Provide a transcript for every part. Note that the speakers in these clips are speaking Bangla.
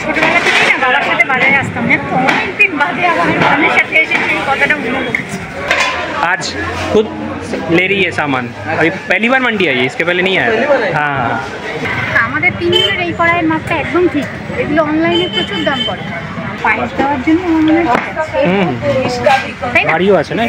ছোটবেলা থেকেই না বাবার সাথে বাজারে আসতাম না, তো অনেকদিন বাদে আবার বোনের সাথে এসে সেই কথাটা মনে পড়ছে। आज खुद ले रही है सामान, अभी पहली बार मंडी आई है, इसके पहले नहीं आया। हाँ আমাদের 3 জনের এই কড়াইয়ের মাপটা একদম ঠিক। এগুলো অনলাইনে প্রচুর দাম পড়ে, পায়েস দেওয়ার জন্য আমার মনে হয় ভারীও আছে না।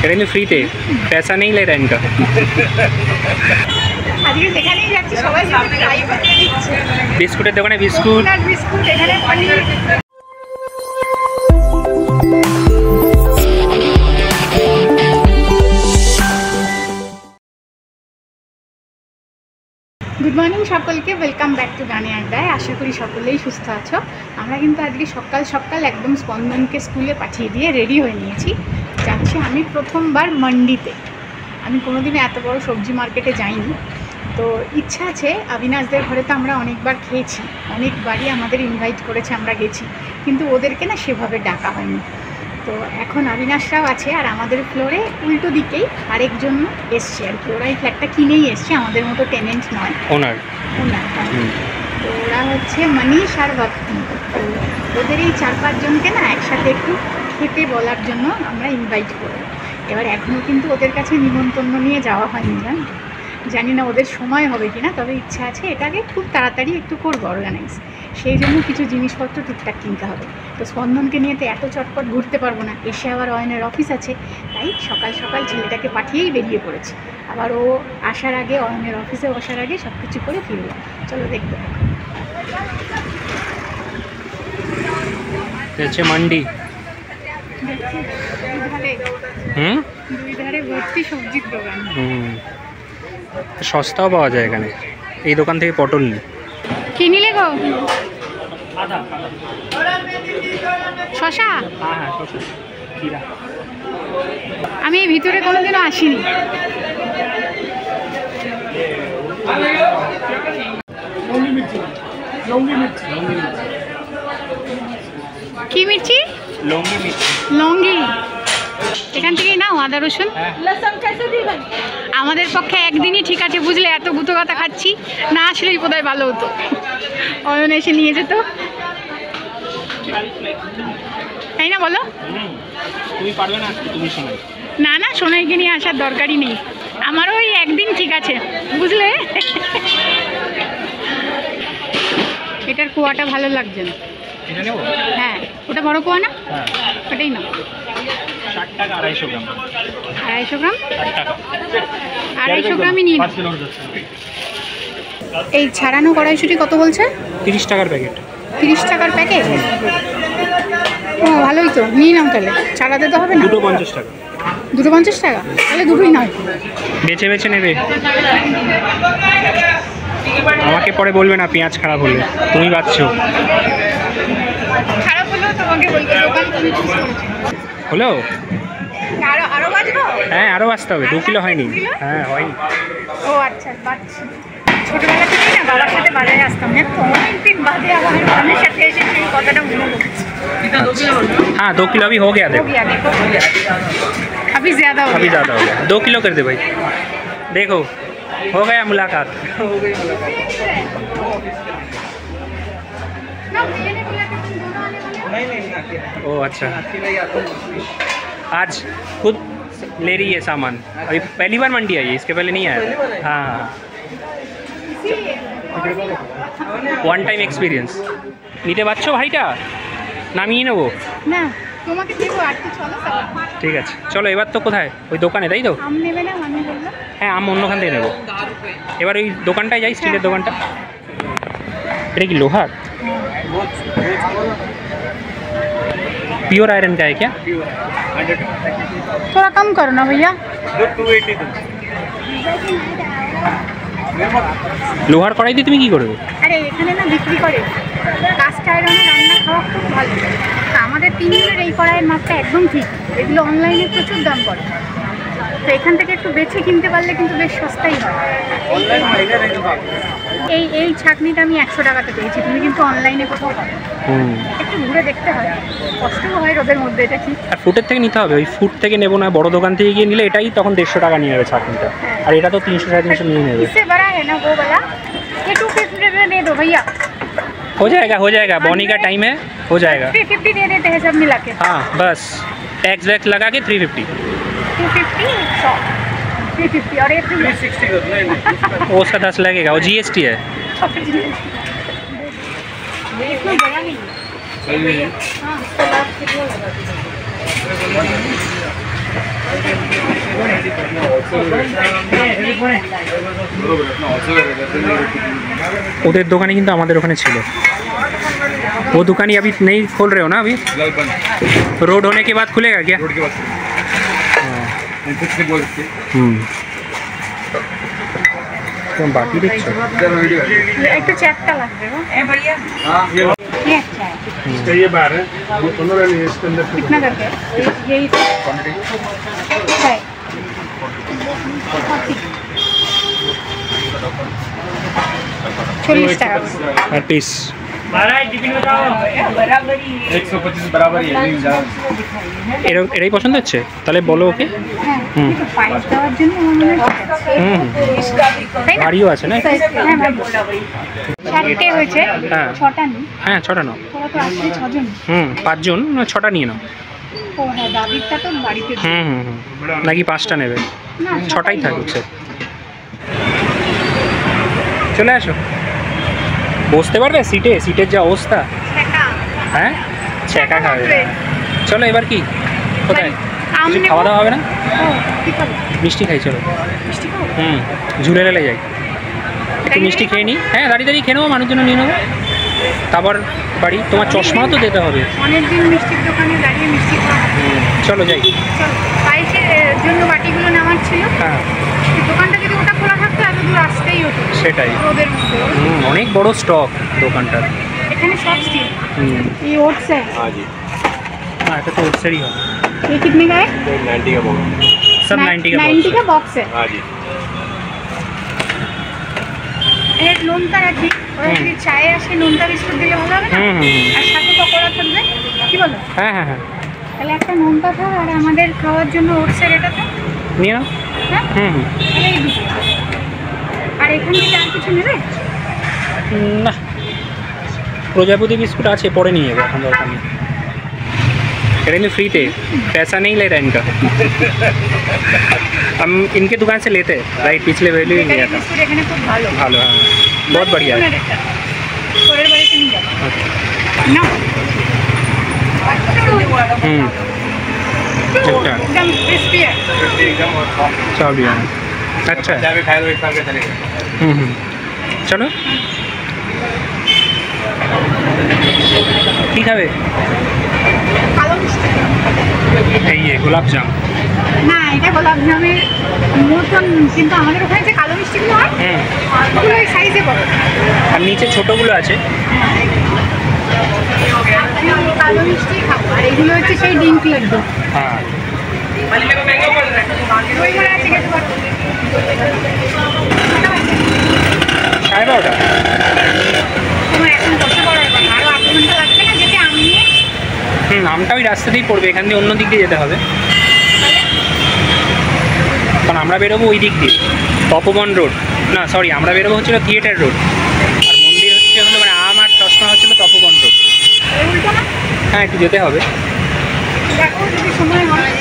करेंगे फ्री थे, पैसा नहीं ले रहा इनका। बिस्कुटेर दोकाने बिस्कुट গুড মর্নিং সকলকে, ওয়েলকাম ব্যাক টু গানে আড্ডায়। আশা করি সকলেই সুস্থ আছো। আমরা কিন্তু আজকে সকাল সকাল একদম স্পন্দনকে স্কুলে পাঠিয়ে দিয়ে রেডি হয়ে নিয়েছি। যাচ্ছি আমি প্রথমবার মান্ডিতে। আমি কোনোদিনও এত বড় সবজি মার্কেটে যাইনি, তো ইচ্ছা আছে। অবিনাশদের ঘরে তো আমরা অনেকবার খেয়েছি, অনেকবারই আমাদের ইনভাইট করেছে, আমরা গেছি, কিন্তু ওদেরকে না সেভাবে ডাকা হয়নি। তো এখন অবিনাশরাও আছে, আর আমাদের ফ্লোরে উল্টো দিকেই আরেকজন এসছে আর কি। ওরা এই ফ্ল্যাটটা কিনেই এসছে, আমাদের মতো টেনেন্ট নয়, ওনার। তো ওরা হচ্ছে মনীষ আর ভক্তি। তো ওদের এই 4-5 জনকে না একসাথে একটু খেতে বলার জন্য আমরা ইনভাইট করি। এবার এখনও কিন্তু ওদের কাছে নিমন্ত্রণ নিয়ে যাওয়া হয়নি, জানি না ওদের সময় হবে কি না, তবে ইচ্ছা আছে এটাকে খুব তাড়াতাড়ি একটু করবো অর্গানাইজ। সেই জন্য কিছু জিনিসপত্র টুকটাক কিনতে হবে। তো স্পন্দনকে নিয়ে তো এত চটপট ঘুরতে পারবো না, এসে আবার অয়নের অফিস আছে, তাই সকাল সকাল ছেলেটাকে পাঠিয়েই বেরিয়ে পড়েছি। আবার ও আসার আগে, অয়নের অফিসে বসার আগে সব কিছু করে ফিরবো। চলো দেখতে থাকো। मंडी দুই ধারে ভর্তি সবজির দোকান। সস্তাও পাওয়া যায় এখানে। এই দোকান থেকে পটল নি। কি নিলে গো? শশা? হ্যাঁ শশা, খীরা। আমি এই ভিতরে কোনোদিনও আসিনি। কি মির্চি? লঙ্গি মির্চি। লঙ্গি এখান থেকেই নাও, আদা রসুন। আমাদের পক্ষে একদিনই ঠিক আছে, বুঝলে? এত গুতো কথা খাচ্ছি, না আসলেই বোধহয় ভালো হতো। অয়ন এসে নিয়ে যেত, তাই না বলো? তুমি পারবে না, তুমি শোনাই। না না, সোনাইকে নিয়ে আসার দরকারই নেই, আমারও ওই একদিন ঠিক আছে, বুঝলে? এটার কুয়াটা ভালো লাগছে না। হ্যাঁ, ওটা বড় কুয়া না? ওটাই না। 60 টাকা 250 গ্রাম। 250 গ্রাম? 60 টাকা। 250 গ্রামই নিন। এই ছাড়ানো কড়াইশুঁটি কত বলছে? 30 টাকার প্যাকেট। 30 টাকার প্যাকেট? ও ভালোই তো, নিয়ে নাও তাহলে। ছাড়াতে তো হবে না। দুটো 50 টাকা। দুটো 50 টাকা? তাহলে দুটোই নয়, বেছে বেছে নেবে। আমাকে পরে বলবে না পেঁয়াজ খারাপ হলে, তুমি বাঁচছো। খারাপ হলেও তোমাকে বলবো, দোকান তুমি চুজ করেছো। হলো? আরো বাঁচবো? হ্যাঁ, আরও বাঁচতে হবে। 2 কিলো হয়নি। হ্যাঁ হয়নি। ও আচ্ছা, বাঁচছি। ছোটবেলা থেকেই না বাবার সাথে বাজারে আসতাম না, তো অনেকদিন বাদে আবার বোনের সাথে এসে সেই কথাটা মনে পড়ছে। हाँ 2 किलो अभी हो गया। देखो अभी ज़्यादा हो गया। 2 किलो कर दे भाई। देखो हो गया मुलाकात। ओ अच्छा, आज खुद ले रही है सामान, अभी पहली बार मंडी आई है, इसके पहले नहीं आया। हाँ, 1 টাইম এক্সপিরিয়েন্স। নিতে পারছো ভাইটা? নামিয়ে নেবো না, তোমাকে দেবো আর কি। চলো ঠিক আছে, চলো। এবার তো কোথায়? ওই দোকানে, তাই তো? আম নেবে না আমি বললাম? হ্যাঁ, আম অন্যখান থেকে নেবো। এবার ওই দোকানটায় যাই, স্টিলের দোকানটা। এটা কি লোহার? प्योर आयरन का है क्या? थोड़ा कम करो ना भैया। লোহার কড়াই দিয়ে তুমি কি করবে? আরে এখানে না বিক্রি করে, কাস্ট আয়রনে রান্না খাওয়া খুব ভালো। আমাদের 3 জনের এই কড়াইয়ের মাপটা একদম ঠিক। এগুলো অনলাইনে প্রচুর দাম পড়ে, তো এখান থেকে একটু বেছে কিনতে পারলে কিন্তু বেশ সস্তাই হয়। এই ছাঁকনিটা আমি 100 টাকাতে পেয়েছি, তুমি কিন্তু অনলাইনে কোথাও পাবে। একটু ঘুরে দেখতে হয়, কষ্টও হয় রোদের মধ্যে, এটা ঠিক। আর ফুটের থেকে নিতে হবে, ওই ফুট থেকে নেবো না, বড় দোকান থেকে গিয়ে নিলে এটাই তখন 150 টাকা নিয়ে নেবে ছাঁকনিটা, আর এটা তো 300 350 নিয়ে নেবে। इससे बड़ा है ना वो वाला, ये 250 में दे दो भैया। हो जाएगा बॉनी का टाइम है, हो जाएगा। 350 दे देते हैं सब मिला के। हाँ बस टैक्स वैक्स लगा के 350। 250 100 350 और ये 360 वो उसका 10 लगेगा, वो GST है। इतना बड़ा नहीं है। हाँ, उसके बाद फिर वो लगा ওদের দোকানে কিন্তু আমাদের ওখানে ছিল। वो दुकान ही अभी नहीं खोल रहे हो ना? अभी रोड होने के बाद खुलेगा क्या? रोड के बाद। तुम बाकी देखो एक तो चैप्टा लग रहा है भैया। ये अच्छा है, ये बार है वो दोनों रहने इसके अंदर कितना करके यही है 40 টাকা हर पीस। 125 बराबर ही है। এটাই পছন্দ হচ্ছে, তাহলে বলো ওকে। হ্যাঁ, কিন্তু পায়েস দেওয়ার জন্য আমার মনে হয় তাই না? বাড়িও আছে না? হ্যাঁ, চারটে হয়েছে, হ্যাঁ। 6টা নেই। হ্যাঁ 6টা নাও। তোরা তো আসলে 6 জন। 5 জন, 6টা নিয়ে নাও। ও হ্যাঁ, দাদিরটা তো বাড়িতে দিই। নাকি 5টা নেবে? না, 6টাই থাকছে। চলে আসো, বসতে পারবে সিটে? সিটের যা অবস্থা। হ্যাঁ ছ্যাঁকা খাবে। চলো এবার কি কোথায় কিছু খাওয়া দাওয়া হবে না? মিষ্টি খাই, চলো। ঝুলে রেলে যাই, একটু মিষ্টি খেয়ে নিই। হ্যাঁ দাঁড়িয়ে দাঁড়িয়ে খেয়ে নেবো, মানুষজন নিয়ে নেবো, তারপর বাড়ি। তোমার চশমাও তো দিতে হবে। অনেকদিন মিষ্টির দোকানে দাঁড়িয়ে মিষ্টি খাওয়া। চলো যাই। পায়েসের জন্য বাটিগুলো নামার ছিল। হ্যাঁ, দোকানটা যদি ওটা খোলা থাকতো এত দূর আসতেই হতো। সেটাই, রোদের মধ্যে। অনেক বড় স্টক দোকানটার। এখানে সব স্টিল। ये ओट्स है। हाँ जी, हाँ এটা তো ওটসেরই হবে। ये कितने का है? 90 का बॉक्स। सब 90 का 90 का बॉक्स है। हाँ जी, एक নোনতা রাখি, ওরা যদি চায়ে আসে নোনতা বিস্কুট দিলে ভালো হবে না? আর সাথে পকোড়া থাকবে, কি বলো? হ্যাঁ হ্যাঁ হ্যাঁ, তাহলে একটা নোনতা থাক, আর আমাদের খাওয়ার জন্য ওটসের এটা থাক। নিয়ে নাও। হ্যাঁ, তাহলে এই দুটো। আর এখান থেকে আর কিছু নেবে? না, প্রজাপতি বিস্কুট আছে, পরে নিয়ে যাবো, এখন দরকার নেই। এটা কিন্তু फ्री थे, पैसा नहीं ले रहा इनका। हम इनके दुकान से लेते हैं, राइट, पिछले वैल्यू ही लिया था। বিস্কুট এখানে খুব ভালো। ভালো, হ্যাঁ बहुत बढ़िया है। পরের বাড়িতে নিয়ে যাবো না। अच्छा एकदम क्रिस्पी है। एकदम सब बढ़िया है, अच्छा है। चाय में खाए तो एक साल का चलेगा। चलो কি খাবে? কালো মিষ্টি এই গোলাপ জাম। না, এটা গোলাপ জামের মতন, কিন্তু আমাদের ওখানে যে কালো মিষ্টিগুলো হয় ওগুলো ওই সাইজে বড়, আর নিচে ছোটোগুলো আছে। কালো মিষ্টি খাবো, আর এগুলো হচ্ছে সেই ডিম লাড্ডু। হ্যাঁ ওইগুলো আছে খেতে পারবো। 12:30। তোমার এখন বসে পড়ার কথা, আরও 8 ঘন্টা লাগবে না যেতে আম নিয়ে? আমটা ওই রাস্তাতেই পড়বে, এখান দিয়ে অন্য দিক দিয়ে যেতে হবে, কারণ আমরা বেরোবো ওই দিক দিয়ে, তপবন রোড। না সরি, আমরা বেরোবো হচ্ছিল থিয়েটার রোড, আর মন্দির হচ্ছে হলো মানে আম আর চশমা হচ্ছিল তপবন রোড। উল্টো না? হ্যাঁ একটু যেতে হবে। দেখো যদি সময় হয়।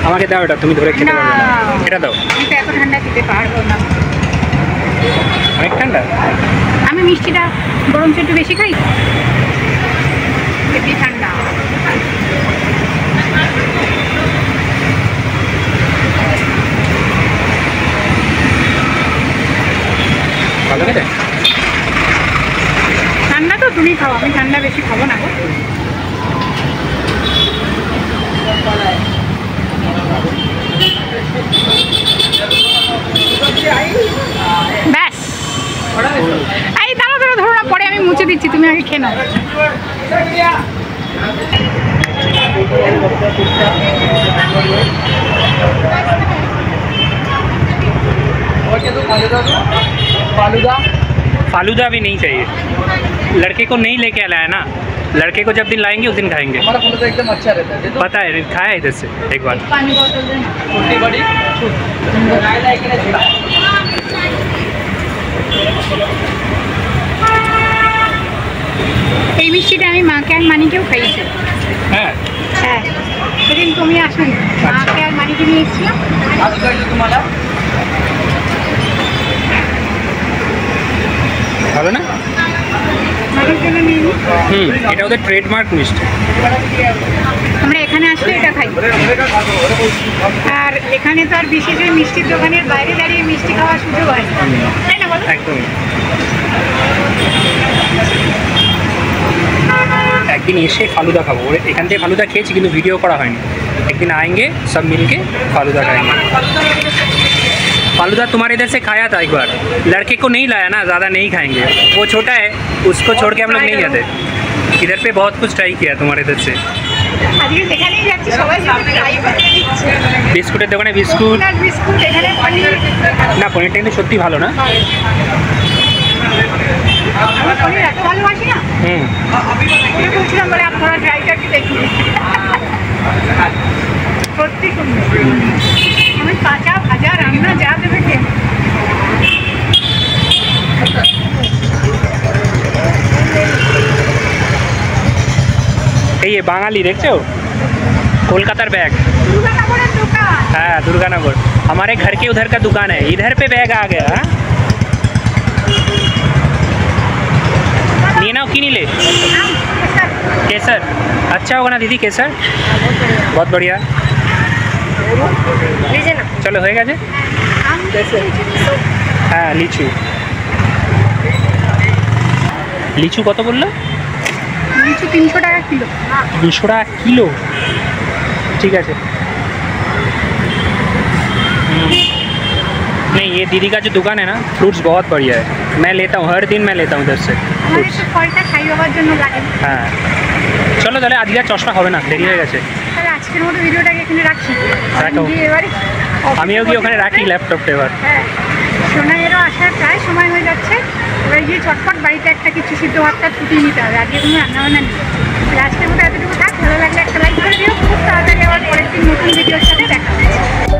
আমাকে দাও এটা, তুমি ধরে খেতে পারবে না। এটা দাও। আমি তো এত ঠান্ডা খেতে পারবো না। অনেক ঠান্ডা। আমি মিষ্টিটা বরঞ্চ একটু বেশি খাই, বেশি ঠান্ডা। ভালো খেতে? ঠান্ডা তো তুমি খাও, আমি ঠান্ডা বেশি খাবো না গো। ব্যাস, এই দাঁড়া দাঁড়া ধরো না, পরে আমি মুছে দিচ্ছি, তুমি আগে খেয়ে নাও। फालूदा भी नहीं चाहिए, लड़के को नहीं लेके लाया ना, लड़के को जब दिन लाएंगे उस दिन खाएंगे। हमारा फालूदा एकदम अच्छा रहता है। पता है, खाया है इधर से एक बार। पानी बोतल देना। छोटी बड़ी এই মিষ্টিটা আমি মাকে আর মানিকেও খাইয়েছি। হ্যাঁ, হ্যাঁ, সেদিন তুমি আসুন, মাকে আর মানিকে নিয়ে এসেছিলাম। आजकल जो तुम्हारा ভালো না? মাকের জন্য নিয়ে নিই। এটা ওদের ট্রেডমার্ক মিষ্টি। আমরা এখানে আসলে এটা খাই, আর এখানে তো আর বিশেষ ওই মিষ্টির দোকানের বাইরে দাঁড়িয়ে মিষ্টি খাওয়ার সুযোগ হয় না, তাই না বলো? একদমই। একদিন এসে ফালুদা খাবো, ওরে এখান থেকে ফালুদা খেয়েছি কিন্তু ভিডিও করা হয়নি। একদিন आएंगे सब मिलके फालूदा खाएंगे। फालूदा तुम्हारे इधर से खाया था एक बार, लड़के को नहीं लाया ना, ज़्यादा नहीं खाएंगे, वो छोटा है, उसको छोड़ के हम लोग नहीं जाते। इधर पे बहुत कुछ ट्राई किया तुम्हारे इधर से। আজকে যেখানেই যাচ্ছি সবাই যেতে ট্রাই করে দিচ্ছে। বিস্কুটের দোকানে বিস্কুট, আর বিস্কুট, এখানে পনির। না পনিরটা কিন্তু সত্যি ভালো না। আমি পনির এত ভালোবাসি না, ওকে বলছিলাম বলে আপনারা ট্রাই করতে দেখুন, সত্যি সুন্দর। আমি কাঁচা ভাজা রান্না যা দেবে খেয়ে নেবো। এই বাঙালি দেখছো, कोलकाता बैग। দুর্গানগরের দোকান। हाँ, दुर्गानगर हमारे घर के उधर का दुकान है, इधर पे बैग आ गया। हाँ? नहीं ना, की नहीं ले केसर, अच्छा होगा ना दीदी केसर, बहुत बढ़िया। लीजिए ना। चलो হয়ে গেছে। হ্যাঁ, লিচু। লিচু কত বললো? লিচু 300 টাকা কিলো। 200 টাকা কিলো, ठीक है। नहीं, ये दीदी का जो दुकान है ना, फ्रूट्स बहुत बढ़िया है, मैं लेता हूँ, हर दिन मैं लेता हूँ इधर से আমার একটু ফলটা খাই বাবার জন্য লাগে। হ্যাঁ, চলো তাহলে আজকে আর চশমা হবে না, দেরি হয়ে গেছে। তাহলে আজকের মতো ভিডিওটাকে এখানে রাখছি। রাখো। গিয়ে এবারে আমিও কি ওখানে রাখি ল্যাপটপটা এবার? হ্যাঁ, সোনাইয়েরও আসার প্রায় সময় হয়ে যাচ্ছে, এবার গিয়ে চটপট বাড়িতে একটা কিছু সিদ্ধ ভাতটা ছুটিয়ে নিতে হবে, আজকে কোনো রান্নাবান্না নেই। আজকের মতো এতটুকু থাক, ভালো লাগলে একটা লাইক করে দিও, খুব তাড়াতাড়ি আবার পরের দিন নতুন ভিডিওর সাথে দেখা হচ্ছে।